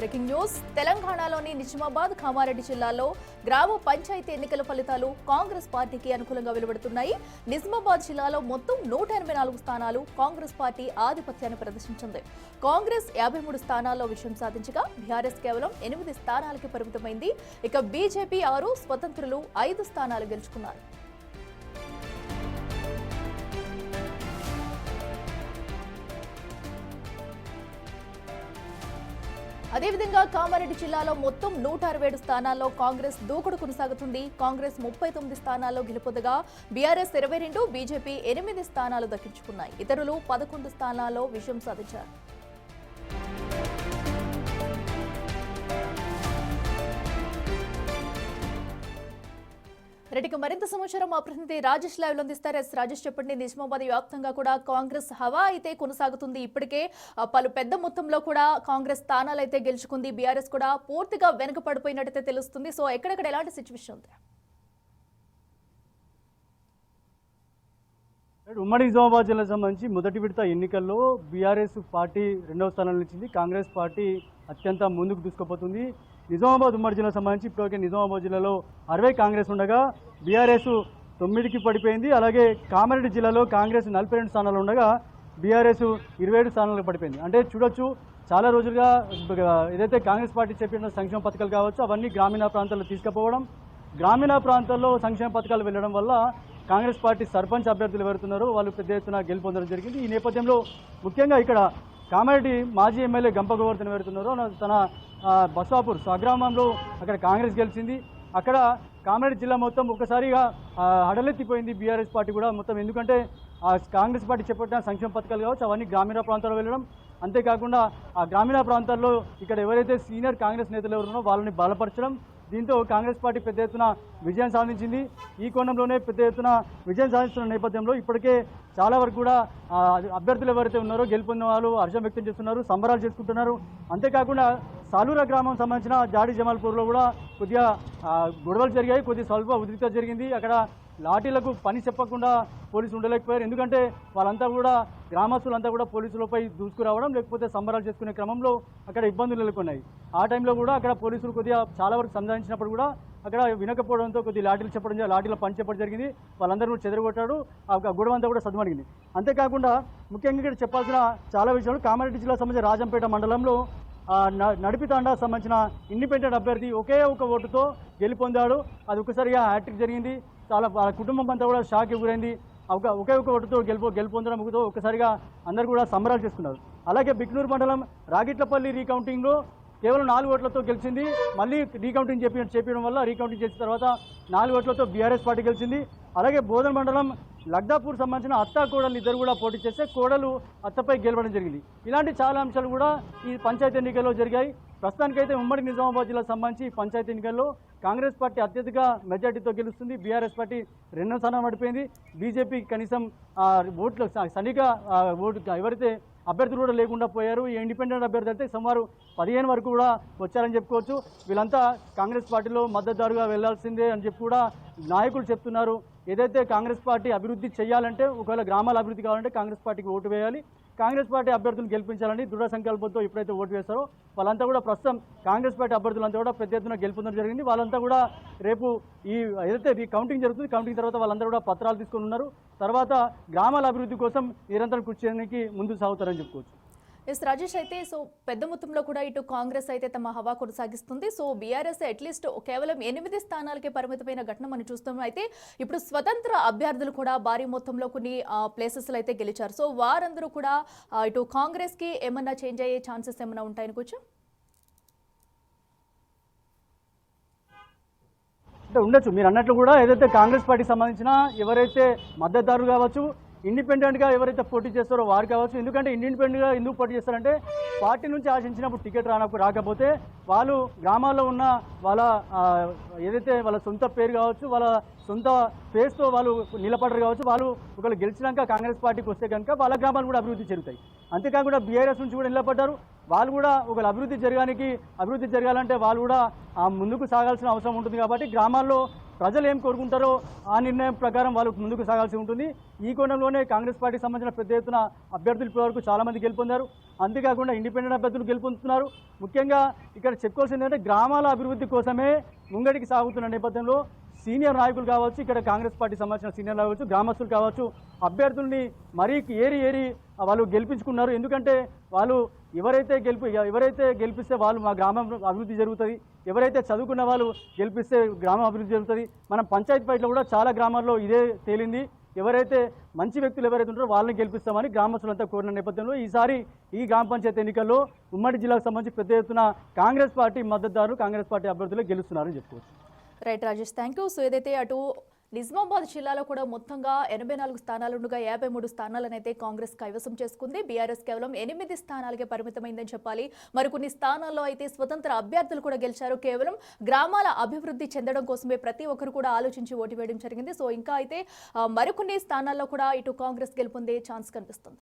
Breaking news తెలంగాణలోని నిజామాబాద్ కామారెడ్డి జిల్లాలో గ్రామ పంచాయతీ ఎన్నికల ఫలితాలు కాంగ్రెస్ పార్టీకి అనుకూలంగా వెలువడుతున్నాయి. నిజామాబాద్ జిల్లాలో మొత్తం 184 స్థానాలు కాంగ్రెస్ పార్టీ ఆధిపత్యాన్ని ప్రదర్శించింది. కాంగ్రెస్ 53 స్థానాల్లో విజయం సాధించగా బీఆర్ఎస్ కేవలం 8 స్థానాలకి పరిమితమైంది. ఇక బీజేపీ 6, స్వతంత్రులు 5 స్థానాలు గెలుచుకున్నారు. అదేవిధంగా కామారెడ్డి జిల్లాలో మొత్తం 167 స్థానాల్లో కాంగ్రెస్ దూకుడు కొనసాగుతుంది. కాంగ్రెస్ 39 స్థానాల్లో గెలుపొందగా బీఆర్ఎస్ 22, బీజేపీ 8 స్థానాలు దక్కించుకున్నాయి. ఇతరులు 11 స్థానాల్లో విజయం సాధించారు. రెడ్డికి మరింత సమాచారం మా ప్రతినిధి రాజేష్ లైవ్ లో అందిస్తారు. రాజేష్ చెప్పండి, నిజామాబాద్ వ్యాప్తంగా కూడా కాంగ్రెస్ హవా అయితే కొనసాగుతుంది. ఇప్పటికే పలు పెద్ద మొత్తంలో కూడా కాంగ్రెస్ స్థానాలు అయితే గెలుచుకుంది. బీఆర్ఎస్ కూడా పూర్తిగా వెనుక పడిపోయినట్టయితే తెలుస్తుంది. సో ఎక్కడెక్కడ ఎలాంటి సిచ్యువేషన్ ఉంది? ఉమ్మడి నిజామాబాద్ జిల్లాకు సంబంధించి మొదటి విడత ఎన్నికల్లో బీఆర్ఎస్ పార్టీ 2వ స్థానంలో నిలిచింది. కాంగ్రెస్ పార్టీ అత్యంత ముందుకు దూసుకుపోతుంది. నిజామాబాద్ ఉమ్మడి జిల్లాకు సంబంధించి ఇప్పటివరకు నిజామాబాద్ జిల్లాలో 60 కాంగ్రెస్ ఉండగా బీఆర్ఎస్ 9కి పడిపోయింది. అలాగే కామారెడ్డి జిల్లాలో కాంగ్రెస్ 42 స్థానాలు ఉండగా బీఆర్ఎస్ 27 స్థానాలకు పడిపోయింది. అంటే చూడొచ్చు, చాలా రోజులుగా ఏదైతే కాంగ్రెస్ పార్టీ చెప్పిన సంక్షేమ పథకాలు కావచ్చు అవన్నీ గ్రామీణ ప్రాంతాల్లో తీసుకుపోవడం, గ్రామీణ ప్రాంతాల్లో సంక్షేమ పథకాలు వెళ్ళడం వల్ల కాంగ్రెస్ పార్టీ సర్పంచ్ అభ్యర్థులు ఎవరుతున్నారో వాళ్ళు పెద్ద ఎత్తున గెలుపొందడం జరిగింది. ఈ నేపథ్యంలో ముఖ్యంగా ఇక్కడ కామారెడ్డి మాజీ ఎమ్మెల్యే గంప గోవర్ధన్ ఎవరుతున్నారో తన బస్వాపూర్ స్వగ్రామంలో అక్కడ కాంగ్రెస్ గెలిచింది. అక్కడ కామారెడ్డి జిల్లా మొత్తం ఒక్కసారిగా హడలెత్తిపోయింది బీఆర్ఎస్ పార్టీ కూడా మొత్తం. ఎందుకంటే కాంగ్రెస్ పార్టీ చేపట్టిన సంక్షేమ పథకాలు కావచ్చు అవన్నీ గ్రామీణ ప్రాంతాల్లో వెళ్ళడం, అంతేకాకుండా ఆ గ్రామీణ ప్రాంతాల్లో ఇక్కడ ఎవరైతే సీనియర్ కాంగ్రెస్ నేతలు ఎవరున్నారో వాళ్ళని బలపరచడం, దీంతో కాంగ్రెస్ పార్టీ పెద్ద ఎత్తున విజయం సాధించింది. ఈ కోణంలోనే పెద్ద ఎత్తున విజయం సాధిస్తున్న నేపథ్యంలో ఇప్పటికే చాలా వరకు కూడా అభ్యర్థులు ఎవరైతే ఉన్నారో గెలుపొందిన వాళ్ళు హర్షం వ్యక్తం చేస్తున్నారు, సంబరాలు చేసుకుంటున్నారు. అంతేకాకుండా సాలూరా గ్రామం సంబంధించిన జాడి జమాల్పూర్లో కూడా కొద్దిగా గొడవలు జరిగాయి, కొద్దిగా స్వల్ప ఉద్రిక్తత జరిగింది. అక్కడ లాఠీలకు పని చెప్పకుండా పోలీసులు ఉండలేకపోయారు. ఎందుకంటే వాళ్ళంతా కూడా గ్రామస్తులంతా కూడా పోలీసులపై దూసుకురావడం లేకపోతే సంబరాలు చేసుకునే క్రమంలో అక్కడ ఇబ్బందులు నెలకొన్నాయి. ఆ టైంలో కూడా అక్కడ పోలీసులు కొద్దిగా చాలా వరకు సంధానించినప్పుడు కూడా అక్కడ వినకపోవడంతో కొద్ది లాఠీలు చెప్పడం, లాఠీల పని చెప్పడం జరిగింది. వాళ్ళందరూ కూడా చెదరగొట్టాడు. ఆ గొడవ అంతా కూడా సద్దుమణిగింది. అంతేకాకుండా ముఖ్యంగా ఇక్కడ చెప్పాల్సిన చాలా విషయాలు, కామారెడ్డి జిల్లా సంబంధించిన రాజంపేట మండలంలో నడిపితాండా సంబంధించిన ఇండిపెండెంట్ అభ్యర్థి ఒకే ఒక ఓటుతో గెలుపొందాడు. అది ఒక్కసారిగా హ్యాట్రిక్ జరిగింది. చాలా వాళ్ళ కుటుంబం అంతా కూడా షాక్ గురైంది. ఒకే ఒక ఓటుతో గెలుపొందడంతో ఒక్కసారిగా అందరూ కూడా సంబరాలు చేసుకున్నారు. అలాగే బిక్నూరు మండలం రాగిట్లపల్లి రీకౌంటింగ్లో కేవలం 4 ఓట్లతో గెలిచింది. మళ్ళీ రీకౌంటింగ్ చేయడం వల్ల రీకౌంటింగ్ చేసిన తర్వాత 4 ఓట్లతో బీఆర్ఎస్ పార్టీ గెలిచింది. అలాగే బోధన్ మండలం లగ్దాపూర్ సంబంధించిన అత్త కోడలు ఇద్దరు కూడా పోటీ చేస్తే కోడలు అత్తపై గెలవడం జరిగింది. ఇలాంటి చాలా అంశాలు కూడా ఈ పంచాయతీ ఎన్నికల్లో జరిగాయి. ప్రస్తుతానికైతే ఉమ్మడి నిజామాబాద్ జిల్లా సంబంధించి పంచాయతీ ఎన్నికల్లో కాంగ్రెస్ పార్టీ అత్యధిక మెజార్టీతో గెలుస్తుంది. బీఆర్ఎస్ పార్టీ 2వ స్థానం పడిపోయింది. బీజేపీ కనీసం ఓట్లు సరిగా ఓటు ఎవరైతే అభ్యర్థులు కూడా లేకుండా పోయారు. ఈ ఇండిపెండెంట్ అభ్యర్థులు అయితే సుమారు 15 వరకు కూడా వచ్చారని చెప్పుకోవచ్చు. వీళ్ళంతా కాంగ్రెస్ పార్టీలో మద్దతుదారుగా వెళ్లాల్సిందే అని చెప్పి కూడా నాయకులు చెప్తున్నారు. ఏదైతే కాంగ్రెస్ పార్టీ అభివృద్ధి చేయాలంటే, ఒకవేళ గ్రామాల అభివృద్ధి కావాలంటే కాంగ్రెస్ పార్టీకి ఓటు వేయాలి, కాంగ్రెస్ పార్టీ అభ్యర్థులను గెలిపించాలని దృఢ సంకల్పంతో ఎప్పుడైతే ఓటు వేస్తారో వాళ్ళంతా కూడా ప్రస్తుతం కాంగ్రెస్ పార్టీ అభ్యర్థులంతా కూడా పెద్ద ఎత్తున గెలుపొందడం జరిగింది. వాళ్ళంతా కూడా రేపు ఏదైతే కౌంటింగ్ జరుగుతుంది, కౌంటింగ్ తర్వాత వాళ్ళందరూ కూడా పత్రాలు తీసుకొని ఉన్నారు. తర్వాత గ్రామాల అభివృద్ధి కోసం నిరంతరం కృషి చేయడానికి ముందుకు సాగుతారని చెప్పుకోవచ్చు. రాజేష్, అయితే సో పెద్ద మొత్తంలో కూడా ఇటు కాంగ్రెస్ అయితే తమ హవా కొనసాగిస్తుంది. సో బీఆర్ఎస్ అట్లీస్ట్ కేవలం 8 స్థానాలకే పరిమితమైన ఘటన మనం చూస్తున్నాం. అయితే ఇప్పుడు స్వతంత్ర అభ్యర్థులు కూడా భారీ మొత్తంలో కొన్ని ప్లేసెస్లో అయితే గెలిచారు. సో వారందరూ కూడా ఇటు కాంగ్రెస్ కి ఏమన్నా చేంజ్ అయ్యే ఛాన్సెస్ ఏమన్నా ఉంటాయనుకోవచ్చు? అంటే ఉండొచ్చు. మీరు అన్నట్లు కూడా ఏదైతే కాంగ్రెస్ పార్టీకి సంబంధించిన ఎవరైతే మద్దతుదారులు కావచ్చు, ఇండిపెండెంట్గా ఎవరైతే పోటీ చేస్తారో వారు కావచ్చు. ఎందుకంటే ఇండిపెండెంట్గా ఎందుకు పోటీ చేస్తారంటే పార్టీ నుంచి ఆశించినప్పుడు టికెట్ రాకపోతే వాళ్ళు గ్రామాల్లో ఉన్న వాళ్ళ ఏదైతే వాళ్ళ సొంత పేరు కావచ్చు, వాళ్ళ సొంత ఫేస్తో వాళ్ళు నిలబడరు కావచ్చు. వాళ్ళు ఒకవేళ గెలిచినాక కాంగ్రెస్ పార్టీకి వస్తే కనుక వాళ్ళ గ్రామాలు కూడా అభివృద్ధి జరుగుతాయి. అంతేకాకుండా బీఆర్ఎస్ నుంచి కూడా నిలబడ్డారు. వాళ్ళు కూడా ఒకవేళ అభివృద్ధి జరగాలంటే వాళ్ళు కూడా ముందుకు సాగాల్సిన అవసరం ఉంటుంది. కాబట్టి గ్రామాల్లో ప్రజలు ఏం కోరుకుంటారో ఆ నిర్ణయం ప్రకారం వాళ్ళు ముందుకు సాగాల్సి ఉంటుంది. ఈ కోణంలోనే కాంగ్రెస్ పార్టీకి సంబంధించిన పెద్ద ఎత్తున అభ్యర్థులు ఇప్పటివరకు చాలామంది గెలుపొందారు. అంతేకాకుండా ఇండిపెండెంట్ అభ్యర్థులు గెలుపొందుతున్నారు. ముఖ్యంగా ఇక్కడ చెప్పుకోవాల్సింది ఏంటంటే గ్రామాల అభివృద్ధి కోసమే ముంగడికి సాగుతున్న నేపథ్యంలో సీనియర్ నాయకులు కావచ్చు, ఇక్కడ కాంగ్రెస్ పార్టీ సంబంధించిన సీనియర్ కావచ్చు, గ్రామస్తులు కావచ్చు, అభ్యర్థుల్ని మరీ ఏరి వాళ్ళు గెలిపించుకున్నారు. ఎందుకంటే వాళ్ళు ఎవరైతే గెలిపిస్తే వాళ్ళు మా గ్రామం అభివృద్ధి జరుగుతుంది, ఎవరైతే చదువుకున్న వాళ్ళు గెలిపిస్తే గ్రామం అభివృద్ధి జరుగుతుంది. మనం పంచాయతీ ఫైట్లో కూడా చాలా గ్రామాల్లో ఇదే తేలింది. ఎవరైతే మంచి వ్యక్తులు ఎవరైతే ఉంటారో వాళ్ళని గెలిపిస్తామని గ్రామస్తులంతా కోరిన నేపథ్యంలో ఈసారి ఈ గ్రామ పంచాయతీ ఎన్నికల్లో ఉమ్మడి జిల్లాకు సంబంధించి పెద్ద ఎత్తున కాంగ్రెస్ పార్టీ మద్దతుదారులు కాంగ్రెస్ పార్టీ అభ్యర్థులే గెలుస్తున్నారని చెప్పుకోవచ్చు. Right Rajesh, thank you. So ఏదైతే అటు నిజామాబాద్ జిల్లాలో కూడా మొత్తంగా 84 స్థానాలుండగా 53 స్థానాలను అయితే కాంగ్రెస్ కైవసం చేసుకుంది. బీఆర్ఎస్ కేవలం 8 స్థానాలకే పరిమితమైందని చెప్పాలి. మరికొన్ని స్థానాల్లో అయితే స్వతంత్ర అభ్యర్థులు కూడా గెలిచారు. కేవలం గ్రామాల అభివృద్ధి చెందడం కోసమే ప్రతి ఒక్కరు కూడా ఆలోచించి ఓటు వేయడం జరిగింది. సో ఇంకా అయితే మరికొన్ని స్థానాల్లో కూడా ఇటు కాంగ్రెస్ గెలుపొందే ఛాన్స్ కనిపిస్తుంది.